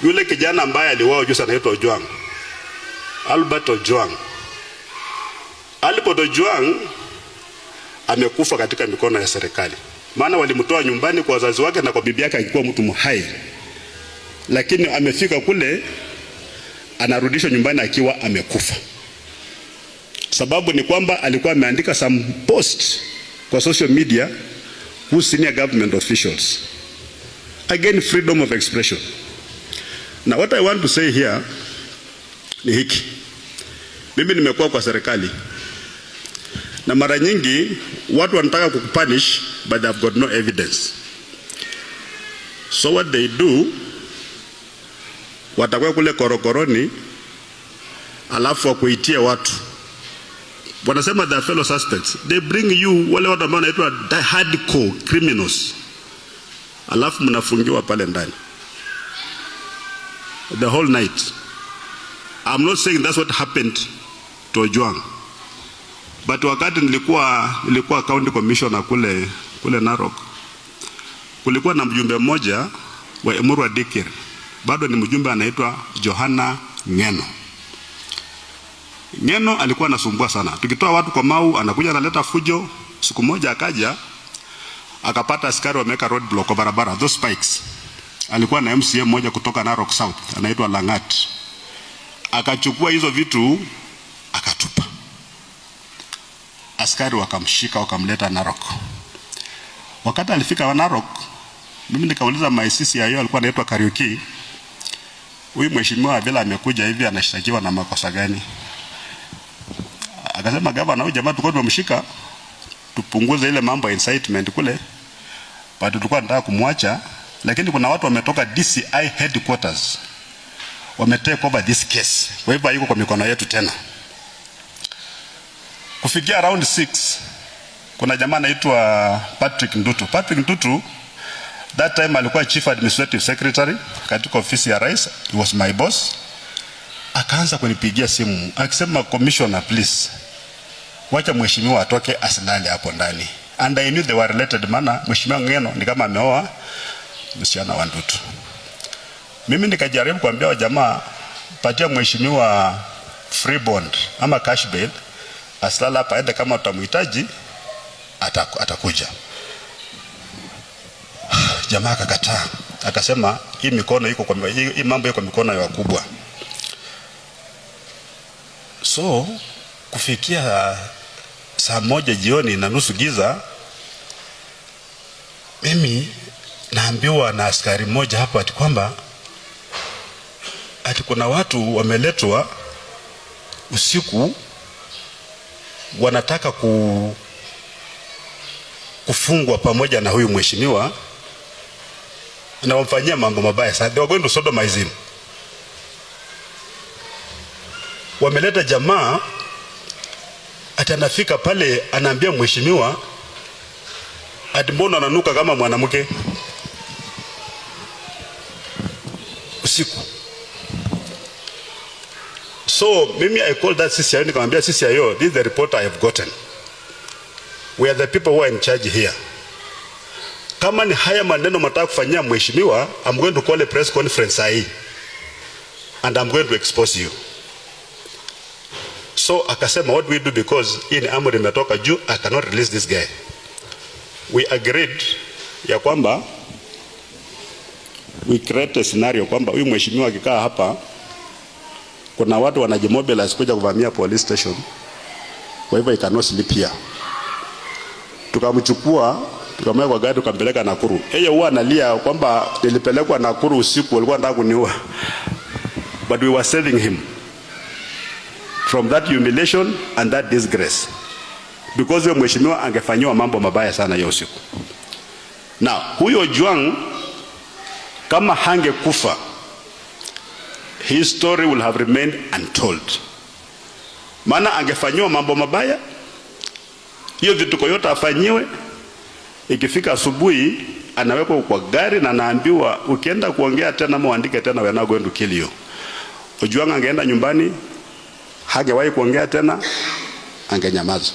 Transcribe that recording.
Yule kijana ambaye aliuawa juzi anaitwa Ojwang, Albert Ojwang. Albert Ojwang amekufa katika mikono ya serikali. Maana walimtoa nyumbani kwa wazazi wake na kwa bibi yake akikuwa mtu mhai. Lakini amefika kule anarudishwa nyumbani akiwa amekufa. Sababu ni kwamba alikuwa ameandika some post kwa social media who senior government officials. Again, freedom of expression. Now what I want to say here ni hiki. Mimi nimekuwa kwa serikali na mara nyingi watu wanataka kukupunish but they have got no evidence. So what they do, watakuwa kule korokoroni alafu wakuitie watu. Wanasema they are fellow suspects. They bring you wale watu ambao wanaitwa hardcore criminals. Alafu mnafungiwa pale ndani the whole night. I'm not saying that's what happened to Ojwang. But wakati nilikuwa county commissioner kule Narok, kulikuwa na mjumbe mmoja wa Emurua Dikir. Bado ni mjumbe anaitwa Johana Ngeno. Ngeno alikuwa anasumbua sana. Tukitoa watu kwa Mau anakuja analeta fujo. Siku moja akaja akapata askari wameka roadblock kwa barabara, those spikes. Alikuwa na MCA mmoja kutoka Narok South anaitwa Langat. Akachukua hizo vitu akatupa. Askari wakamshika wakamleta Narok. Wakati alifika wa Narok, mimi nikauliza maisisi ya yeye alikuwa anaitwa Kariuki, huyu mheshimiwa vile amekuja hivi anashtakiwa na makosa gani? Akasema gavana, huyu jamaa tulikuwa tumemshika tupunguze ile mambo ya incitement kule, but tulikuwa tunataka kumwacha, lakini kuna watu wametoka DCI headquarters wametake over this case, kwa hivyo haiko kwa mikono yetu tena. Kufikia around 6 kuna jamaa anaitwa Patrick Ndutu. Patrick Ndutu that time alikuwa chief administrative secretary katika ofisi ya rais. He was my boss. Akaanza kunipigia simu akisema, commissioner please, wacha mheshimiwa atoke asilale hapo ndani. And I knew they were related, maana mheshimiwa Ngeno ni kama ameoa msichana wa Ndutu. Mimi nikajaribu kuambia wa jamaa, patia mheshimiwa free bond ama cash bail, asilala hapa, aende kama utamhitaji atakuja. Jamaa akakataa. Akasema hii mikono iko kwa hii mambo iko mikono ya wakubwa. So kufikia saa 1 jioni na nusu giza, mimi naambiwa na askari mmoja hapo ati kwamba ati kuna watu wameletwa usiku wanataka kufungwa pamoja na huyu mheshimiwa na wamfanyia mambo mabaya sana. They were going to sodomize him. Wameleta jamaa ati anafika pale anaambia mheshimiwa ati mbona ananuka kama mwanamke usiku. So mimi I called that CCIO nikamwambia CCIO, this is the report I have gotten. We are the people who are in charge here. Kama ni haya maneno mtaka kufanyia mheshimiwa, I'm going to call a press conference hii and I'm going to expose you. So akasema what we do, because in amri imetoka juu, I cannot release this guy. We agreed ya kwamba we create a scenario kwamba huyu mheshimiwa akikaa hapa kuna watu wanajimobilize kuja kuvamia police station, kwa hivyo he cannot sleep here. Tukamchukua tukamweka kwa gari tukampeleka Nakuru. Yeye huwa analia kwamba nilipelekwa Nakuru usiku, walikuwa wanataka kuniua, but we were saving him from that humiliation and that disgrace, because huyo mheshimiwa angefanywa mambo mabaya sana hiyo usiku. Now huyo Ojwang kama hangekufa, his story will have remained untold. Maana angefanywa mambo mabaya, hiyo vituko yote afanyiwe, ikifika asubuhi anawekwa kwa gari na anaambiwa ukienda kuongea tena muandike tena, we are not going to kill you. Ojwang angeenda nyumbani, hagewahi kuongea tena, angenyamaza.